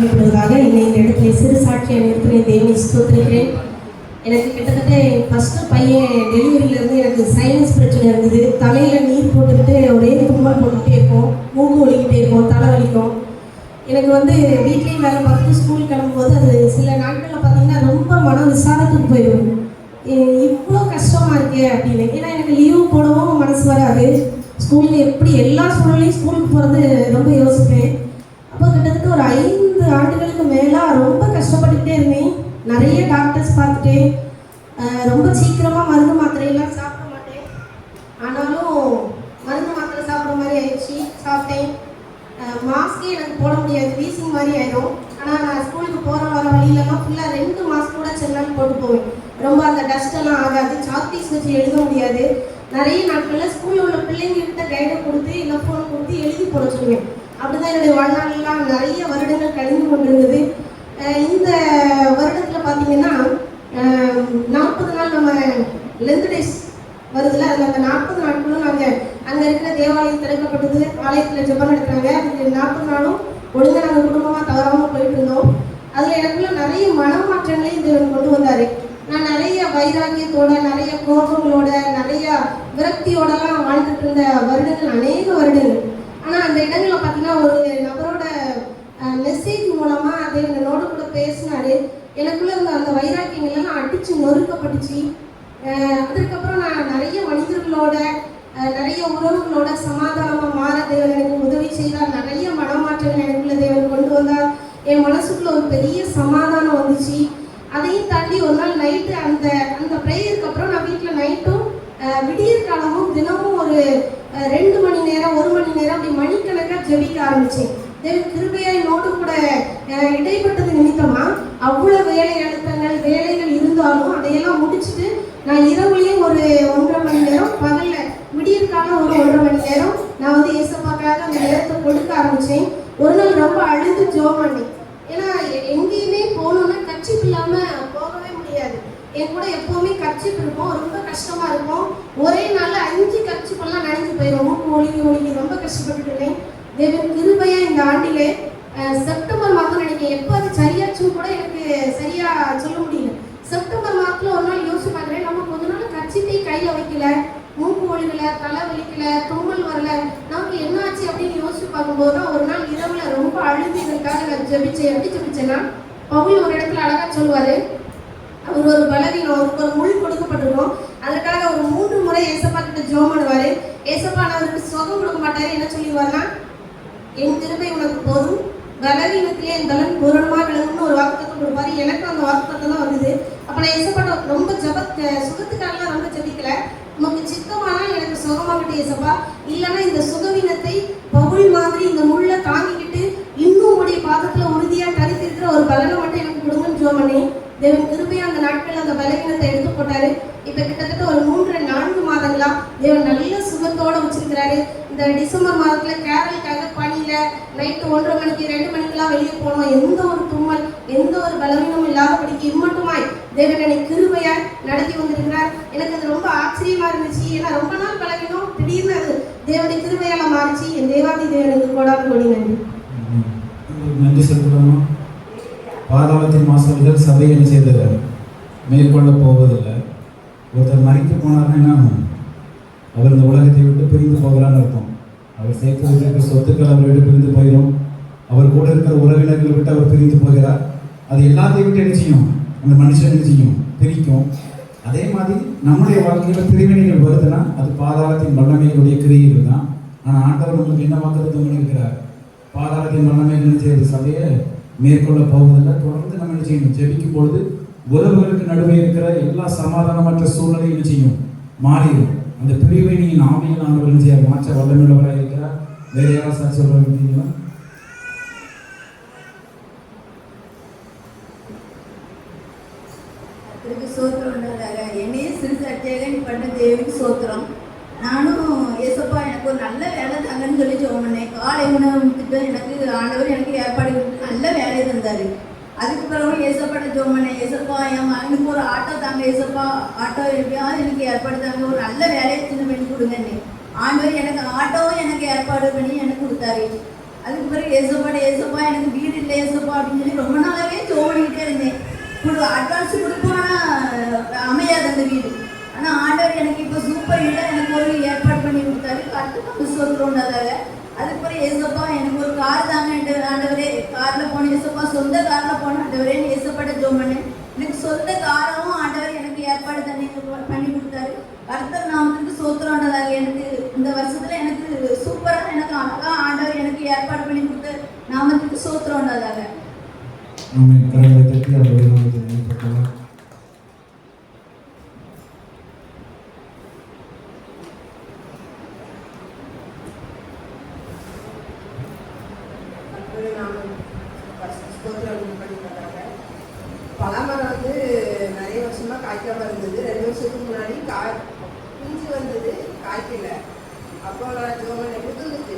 மகிமைப்படுவதாக. என்னை இந்த இடத்துல சிறு சாட்சியாக நிறுத்தின தேவனை ஸ்தோத்திரிக்கிறேன். எனக்கு கிட்டத்தட்ட ஃபஸ்ட்டு பையன் டெலிவரியிலேருந்து எனக்கு சைனஸ் பிரச்சனை இருந்தது. தலையில் நீர் போட்டுக்கிட்டு ஒரே தும்மல் போட்டுக்கிட்டே இருக்கும், மூக்கு ஒலிக்கிட்டே இருக்கும், தலை வலிக்கும். எனக்கு வீட்லேயும் வேலை பார்த்துட்டு ஸ்கூல் கிளம்பும்போது அது சில நாட்களில் பார்த்திங்கன்னா ரொம்ப மன விசாரத்துக்கு போயிடும். இவ்வளோ கஷ்டமாக இருக்கே அப்படின்னு. ஏன்னா எனக்கு லீவு போடவும் மனசு வராது. ஸ்கூலில் எப்படி எல்லா சூழ்நிலையும் ஸ்கூலுக்கு போகிறது ரொம்ப யோசிப்பேன். அப்போ கிட்டத்தட்ட ஒரு 5 ஆண்டுகளுக்கு மேலே ரொம்ப கஷ்டப்பட்டுக்கிட்டே இருந்தேன். நிறைய டாக்டர்ஸ் பார்த்துட்டேன். ரொம்ப சீக்கிரமாக மருந்து மாத்திரையெல்லாம் சாப்பிட மாட்டேன். ஆனாலும் மருந்து மாத்திரை சாப்பிட்ற மாதிரி ஆயிடுச்சு. சாப்பிட்டேன். மாஸ்கே எனக்கு போட முடியாது, வீசிங் மாதிரி ஆயிடும். ஆனால் நான் ஸ்கூலுக்கு போகிற வர வழியிலலாம் ஃபுல்லாக 2 மாஸ்க் கூட செல்லாமல் போட்டு போவேன். ரொம்ப அந்த டஸ்டெல்லாம் ஆகாது. சாக்பீஸ் வச்சு எழுத முடியாது. நிறைய நாட்களில் ஸ்கூலில் உள்ள பிள்ளைங்ககிட்ட கைடை கொடுத்து இல்லை ஃபோன் கொடுத்து எழுதி போட சொல்லுவேன். அப்படி தான் என்னுடைய வாழ்நாளெல்லாம் நிறைய வருடங்கள் கழிந்து கொண்டிருந்தது. இந்த வருடத்தில் பார்த்தீங்கன்னா 40 நாள் நம்ம லென்த் டேஸ் வருதுல, அதில் அந்த 40 நாட்களும் நாங்கள் அங்கே இருக்கிற தேவாலயம் திறக்கப்பட்டது, ஆலயத்தில் ஜெபம் நடத்துகிறாங்க. அதுக்கு 40 நாளும் ஒழுங்காக நாங்கள் குடும்பமாக தவறாமல் போயிட்டு இருந்தோம். அதில் எனக்குள்ள நிறைய மனமாற்றங்களையும் தேவன் கொண்டு வந்தார். நான் நிறைய வைராக்கியத்தோட, நிறைய கோபங்களோட, நிறைய விரக்தியோடலாம் வாழ்ந்துட்டு இருந்த வருடங்கள் அநேக வருடங்கள். ஆனால் அந்த இடங்களில் பார்த்தீங்கன்னா ஒரு நபரோட மெசேஜ் மூலமாக தேவன் என்னோடு கூட பேசினார். எனக்குள்ளே இருந்த அந்த வைராக்கியங்கள்லாம் அடித்து நொறுக்கப்பட்டுச்சு. அதுக்கப்புறம் நான் நிறைய மனிதர்களோட, நிறைய உறவுகளோட சமாதானமாக மாற தேவன் எனக்கு உதவி செய்தார். நிறைய மனமாற்றங்கள் எனக்குள்ள தேவன் கொண்டு வந்தார். என் மனசுக்குள்ள ஒரு பெரிய சமாதானம் வந்துச்சு. அதையும் தாண்டி ஒரு நாள் நைட்டு அந்த ப்ரேயருக்கு அப்புறம் நான் வீட்டில் நைட்டும் விடியற் காலமும் தினமும் ஒரு 2 மணி நேரம் 1 மணி நேரம் அப்படி மணிக்கணக்காக ஜெபிக்க ஆரம்பித்தேன். தேவன் கிருபையாக என்னோடு கூட இடைப்பட்டது நிமித்தமாக அவ்வளோ வேலை அழுத்தங்கள் வேலைகள் இருந்தாலும் அதையெல்லாம் முடிச்சுட்டு நான் இரவுலேயும் ஒரு 1.5 மணி நேரம், பகலில் விடியற் காலம் ஒரு 1.5 மணி நேரம் நான் ஏசப்பாக்காக அந்த நேரத்தை கொடுக்க ஆரம்பித்தேன். ஒரு நாள் ரொம்ப அழுது ஜெபம் பண்ணேன். ஏன்னா எங்கேயுமே போகணுன்னா கர்ச்சீப் இல்லாமல் போகவே முடியாது. என் கூட எப்போவுமே கர்ச்சீப் இருக்கும், ரொம்ப கஷ்டமாக இருக்கும். ஒரே நாளில் 5 கர்ச்சீப்பெல்லாம் நனைஞ்சு போயிடும். மூக்கு ஒழுகி ரொம்ப கஷ்டப்பட்டுட்டேன். தேவன் கிருபையாக இந்த ஆண்டிலே செப்டம்பர் மாதம் நினைக்கிறேன், எப்போ அது சரியாச்சும் கூட எனக்கு சரியாக சொல்ல முடியல. செப்டம்பர் மாதத்தில் ஒரு நாள் யோசிச்சு பார்க்குறேன், நம்ம கொஞ்ச நாள் கர்ச்சீப்பை கையில் வைக்கல, மூக்கு ஒழுகலை, தலை வலிக்கலை, தும்மல் வரல, நமக்கு என்ன ஆச்சு அப்படின்னு யோசிச்சு பார்க்கும்போது தான் ஒரு நாள் இரவில் ரொம்ப அழுது இதற்காக நான் ஜெபிச்சேன். எப்படி ஜெபிச்சேன்னா, பவுல் ஒரு இடத்துல அழகாக சொல்லுவார், அவர் ஒரு பலவீனம், அவருக்கு ஒரு முள் கொடுக்கப்பட்டிருக்கும். அதுக்காக ஒரு 3 முறை ஏசப்பா கிட்ட ஜெபம் பண்ணுவார். ஏசப்பா அவருக்கு சுகம் கொடுக்க மாட்டார். என்ன சொல்லிடுவார்னா, என் கிருபை உனக்கு போதும், பலவீனத்திலே என் பலன் பூரணமாக விளங்கும்னு ஒரு வாக்குத்தத்தம் கொடுப்பாரு. எனக்கு அந்த வாக்குத்தத்தம் தான் வந்தது. அப்போ நான் ஏசப்பாட்ட ரொம்ப சுகத்துக்காகலாம் ரொம்ப ஜெபிக்கல, உனக்கு சித்தமானால் எனக்கு சுகமாகட்டும் ஏசப்பா, இல்லைன்னா இந்த சுகவீனத்தை பவுல் மாதிரி இந்த முள்ளை தாங்கிக்கிட்டு இன்னும் உடைய பாதத்தில் உறுதியாக தரித்திருக்கிற ஒரு பலனை மட்டும் எனக்கு கொடுங்கன்னு ஜெபம் பண்ணேன். தேவன் கிருபையாக அந்த நாட்கள் அந்த பலவீனத்தை எடுத்து போட்டாரு. இப்போ கிட்டத்தட்ட ஒரு 3-4 மாதங்களா தேவன் நல்ல சுகத்தோடு வச்சிருக்கிறாரு. இந்த டிசம்பர் மாதத்தில் கேரளுக்காக பனியில் நைட்டு 1:30 மணிக்கு 2 மணிக்கெல்லாம் வெளியே போனோம். எந்த ஒரு தும்மல், எந்த ஒரு பலவீனமும் இல்லாதபடிக்கு இம்மட்டுமாய் தேவன் என்னை கிருபையாய் நடத்தி வந்திருக்கிறார். எனக்கு அது ரொம்ப ஆச்சரியமாக இருந்துச்சு. ஏன்னா ரொம்ப நாள் பலவீனம் திடீர்னு அது தேவனுடைய கிருபையால் மாறிச்சு. என் தேவாதி தேவனுக்கு கோடான கோடி நன்றி. நன்றி சொல்லுமா. பாதாளத்தின் மாசங்கள் சபை என்ன செய்தது, மேற்கொள்ள போவதில்லை. ஒருத்தர் மறித்து போனார்னா என்ன ஆகும், அவர் இந்த உலகத்தை விட்டு பிரிந்து போகிறான்னு அர்த்தம். அவர் சேர்த்து வைத்திருக்கிற சொத்துக்கள் அவரை விட்டு பிரிந்து போயிடும். அவர் கூட இருக்கிற உறவினர்களை விட்டு அவர் பிரிந்து போகிறார். அது எல்லாத்தையும் விட்டு என்ன செய்யும், அந்த மனுஷன் என்ன செய்யும், பிரிக்கும். அதே மாதிரி நம்முடைய வாழ்க்கையில் பிரிவினைகள் வருதுன்னா அது பாதாளத்தின் வல்லமைகளுடைய கிரியைகள் தான். ஆனால் ஆண்டவர் நம்மளுக்கு என்ன வாக்குத்தத்தம் பண்ணியிருக்கிறார், பாதாளத்தின் வல்லமைகள் என்ன செய்வது, சபையை மேற்கொள்ள போவதில்லை. தொடர்ந்து நம்ம என்ன செய்யணும், ஜெபிக்கும் பொழுது உறவுகளுக்கு நடுவே இருக்கிற எல்லா சமாதானமற்ற சூழ்நிலையும் என்ன செய்யும், மாறிடும். அந்த பிரிவினையின் ஆவியில் ஆண்டவர் செய்ய மாற்ற வல்லமையுள்ளவராக இருக்கிறார். வேற யாராவது சாட்சி சொல்ல வேண்டியீங்களா? என்னையே சிறு சாட்சியாக நீ பண்ண தேவனுக்கு சோத்திரம். நானும் ஏசப்பா எனக்கு ஒரு நல்ல வேலை தாங்கன்னு சொல்லி ஜெபம் பண்ணேன். காலை உணவுட்டு எனக்கு ஆண்டவர் எனக்கு ஏற்பாடு நல்ல வேலையை தந்தார். அதுக்கு பிறகு ஏசப்பாட்ட ஜெபம் பண்ணேன், ஏசப்பா என் மகனுக்கு ஒரு ஆட்டோ தாங்க, ஏசப்பா ஆட்டோ எப்படியாவது எனக்கு ஏற்பாடு தாங்க, ஒரு நல்ல வேலையை சின்ன பண்ணி கொடுங்கன்னு. ஆண்டவர் எனக்கு ஆட்டோவும் எனக்கு ஏற்பாடு பண்ணி எனக்கு கொடுத்தாரு. அதுக்கு பிறகு ஏசப்பா எனக்கு வீடு இல்லை ஏசப்பா அப்படின்னு சொல்லி ரொம்ப நாளாவே ஜோம் பண்ணிக்கிட்டே இருந்தேன். அட்வான்ஸ் கொடுப்போம், ஆனால் அமையாது அந்த வீடு. ஆனால் ஆண்டவர் எனக்கு இப்போ சூப்பர் வீடாக எனக்கு ஒரு ஏற்பாடு பண்ணி கொடுத்தாரு. கற்றுக்கு சொல்கிறோன்றதாக. அதுக்கு பிறகு ஏசப்பா எனக்கு ஒரு கார் தாங்க ஆண்டவரே, காரில் போன ஏசப்பா, சொந்த காரில் போன ஆண்டவரே ஏசப்பாட்ட ஜோம் பண்ணேன். எனக்கு சொந்த காரமும் ஆண்டவர் எனக்கு ஏற்பாடு பண்ணி கொடுத்தாரு. கர்த்தர் நாமத்துக்கு சோத்திரம்ன்றதாக. எனக்கு இந்த வருஷத்துல எனக்கு சூப்பராக எனக்கு அழகா ஆண்டவர் எனக்கு ஏற்பாடு பண்ணி கொடுத்த நாமத்துக்கு சோத்திரம்ன்றதாக. ஆமென். கரங்களை தட்டி அவருடைய நாமத்தை மகிமைப்படுத்தலாம். பலாமரம் வந்து நிறைய வருஷமா காய்க்காம இருந்தது. 2 வருஷத்துக்கு முன்னாடி பிஞ்சு வந்தது, காய்க்கல. அப்போ நான் ஜோமனை புதுந்துச்சு,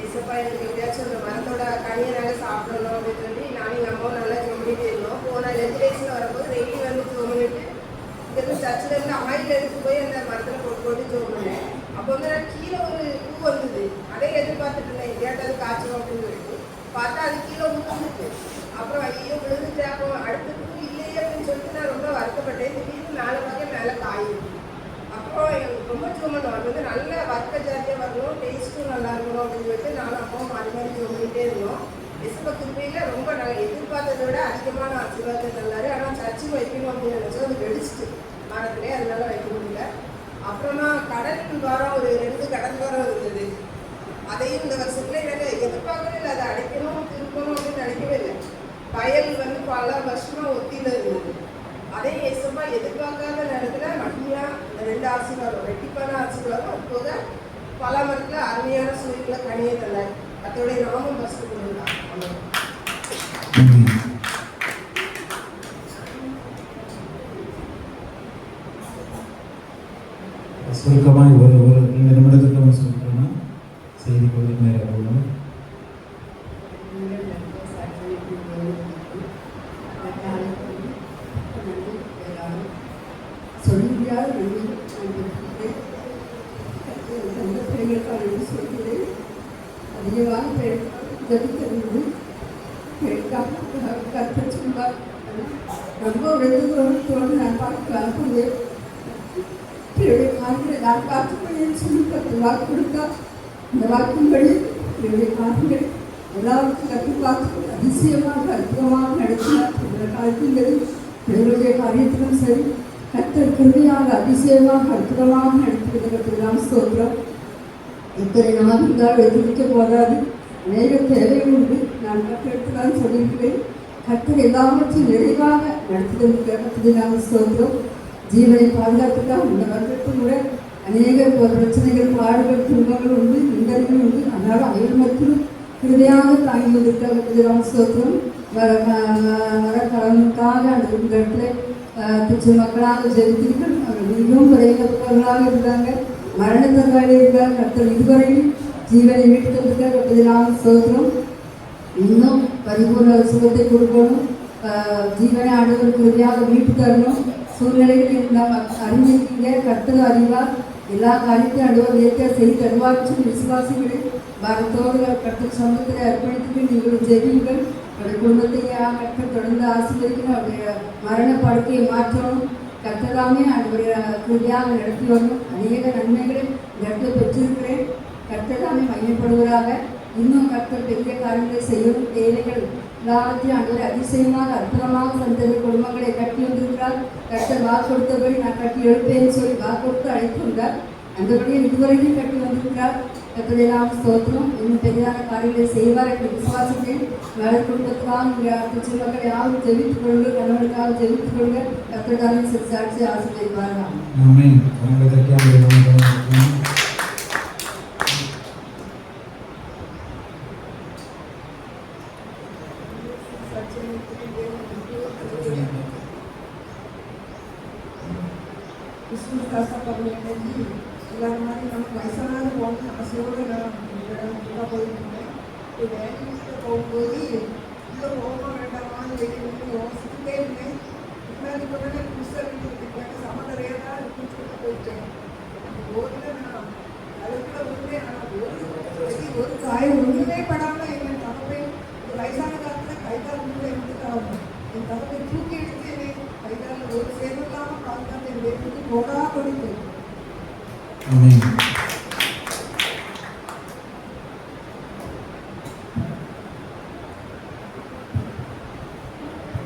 ஏசப்பா எனக்கு எப்படியாச்சும் அந்த மரத்தோட கனியை நாங்கள் சாப்பிடணும் அப்படின்னு சொல்லி நானும் எங்கள் அம்மாவும் நல்லா ஜோமனிட்டு இருந்தோம். போன 2 டேஸில் வரும்போது டெய்லி வந்து ஜோமனிட்டு இங்கேருந்து சர்ச்சிலேருந்து ஆயில் எடுத்து போய் அந்த மரத்தில் போட்டு ஜோமனேன். அப்போ வந்து நான் கீழே ஒரு பூ வந்தது, அதே எதிர்பார்த்துட்டு இருந்தேன், எங்கேயாவது காய்ச்சணும் அப்படின்னு சொல்லிட்டு பார்த்தா அது கீழே விழுந்துட்டு. அப்புறம் ஐயோ விழுந்துட்டு, அப்போ அடுத்த பூ இல்லையே அப்படின்னு சொல்லிட்டு நான் ரொம்ப வருத்தப்பட்டேன். திடீர்னு மேலே பார்க்க மேலே காயும். அப்புறம் எனக்கு ரொம்ப ஜோமன் வந்து நல்ல வர்க்க ஜாதியாக வரணும், டேஸ்ட்டும் நல்லா இருக்கணும் அப்படின்னு சொல்லிட்டு நானும் அம்மாவும் மாறி மாறி ஜோம் பண்ணிகிட்டே இருந்தோம். இசப்ப கிருபையில் ரொம்ப நாங்கள் எதிர்பார்த்ததை விட அதிகமான ஆசீர்வாதத்தை தந்தாரு. ஆனால் சர்ச்சுக்கு வைக்கணும் அப்படின்னு நினச்சோம், அது வெடிச்சிட்டு மரத்துலேயே, அதனால வைக்க முடியல. அப்புறமா கடல் வாரம் ஒரு 2 கடல் வாரம் இருந்தது. அதையும் இந்த வருஷத்துல எனக்கு எதிர்பார்க்கவே இல்லை, அதை அடைக்கணும் திருப்பணும் அப்படின்னு நினைக்கவே இல்லை. வயல் வந்து பல வருஷமா ஒத்தியில இருந்தது. அதே ஏசப்பா எதிர்பார்க்காத நேரத்தில் மகிமையா இந்த 2 ஆசீர்வாதம், ரெட்டிப்பான ஆசீர்வாதம், அது போக பல மரத்தில் அருமையான சூழ்நிலை கனியை தந்தார். அதோடைய நாமம் பஸ்ட் கொடுக்கலாம். சுருக்கமாக ஒரு 2 நிமிடத்துக்கு நம்ம சொல்லிட்டோம்னா செய்தி கொஞ்சம் நேரம் ஆகும். ரொம்ப உழைத்து நான் பார்த்து என்னுடைய காரியங்களை நான் பார்த்துக்கொள்ளேன்னு சொல்லி வாக்கு கொடுத்தா அந்த வாக்கின்படி என்னுடைய காரியங்கள் எல்லாருக்கும் கற்று பார்த்து அதிசயமாக அற்புதமாக நடத்தினார். இந்த காலத்திலும் என்னுடைய காரியத்திலும் சரி கர்த்தர் கிருபையாக அதிசயமாக அற்புதமாக நடத்துவதற்கெல்லாம் ஸ்தோத்திரம். இத்தனை நாள் இருந்தால் எதிர்க்க போதாது, அநேக தேவைகள் உண்டு. நான் கற்றெடுத்து தான் சொல்லியிருக்கிறேன். கர்த்தர் எல்லாவற்றையும் நிறைவாக நடத்துவதற்கெல்லாம் ஸ்தோத்திரம். ஜீவனை பாதுகாத்துக்காக இந்த வருடத்தில் கூட அநேக பிரச்சனைகள், பாடுகள், துன்பங்கள் உண்டு, நிந்தர்கள் உண்டு. அதனால அயல் மற்றும் கிருதையாக தாங்குவதற்காக ஸ்தோத்திரம். வரக்காக அந்த இடத்துல துச்ச மக்களாக ஜெயித்தீர்கள். அவர்கள் மிகவும் குறைந்தவர்களாக இருந்தாங்க, மரண தருவாயில் இருந்தார். கர்த்தர் இதுவரையில் ஜீவனை மீட்கிறதுக்காக ஸ்தோத்திரம். இன்னும் பரிபூர்ண சுகத்தை கொடுக்கணும், ஜீவனை ஆண்டவர் கிருதையாக மீட்டு தரணும். சூழ்நிலைகளில் நாம் அறிஞ்சிருக்கீங்க, கர்த்தர் அறிவார். எல்லா காரியத்தையும் ஆண்டவர் நேர்த்தியாக செய்து தருவார் சொல்லி விசுவாசிகளை பாரத்தோடு கர்த்தர் சமூகத்தில் அர்ப்பணித்துட்டு நீங்கள் ஜெபியுங்கள். அவருடைய குடும்பத்தை கர்த்தர் தொடர்ந்து ஆசீர்வதிக்கணும். அவருடைய மரண படுக்கையை மாற்றணும். கர்த்தராமே அவருடைய கிருதியாக நடத்தி வரணும். அநேக நன்மைகளை கர்த்தர் பெற்றிருக்கிறேன். கர்த்தராமே மையப்படுவதாக. இன்னும் கர்த்தர் பெரிய காரியங்களை செய்யணும். தேவைகள் எல்லாவற்றையும் ஆண்டவர் அதிசயமாக அற்புதமாக சந்ததி குடும்பங்களை கட்டி வந்திருக்கிறார். கர்த்தர் வாக்கு கொடுத்தபடி நான் கட்டி எழுப்பேன்னு சொல்லி வாக்கு கொடுத்து அழைத்து வந்தார். அந்தபடியே இதுவரையும் கட்டி வந்திருக்கிறார். கர்த்தரெல்லாம் ஸ்தோத்திரம். இன்னும் பெரிதான காரியங்களை செய்வார் என்று விசுவாசித்தேன். வேலை குடும்பத்துக்காக நீங்கள் துச்ச மக்களை யாரும் ஜெபித்துக் கொள்ளுங்கள், கணவனுக்காக ஜெபித்துக் கொள்ளுங்கள். கர்த்தராலும் சாட்சி ஆசீர்வதிப்பார்கள். கிறிஸ்துமஸ் காசா பண்ணி எல்லாரும் மாதிரி நமக்கு வயசானது போன ஆசையோடு நான் போயிருந்தேன். வேலைக்கு போகும்போது இல்லை போக வேண்டாமான்னு வெளியே யோசிச்சுட்டே இருந்தேன். முன்னாடி கொண்டு புதுசாக சமதரையாக தான் இருக்குன்னு சொல்லிட்டு போயிட்டேன். அந்த ஓரில் நான் அதுக்குள்ள ஒன்றே ஆனால் ஒரு காயம் ஒன்றுமே படாமல் அவரை தூக்கி எடுத்து என்னை கைகாலில் ஒரு சேதம் இல்லாமல் பாதுகாத்து என் வீட்டுக்கு போகா கொடுத்து ஆமென்.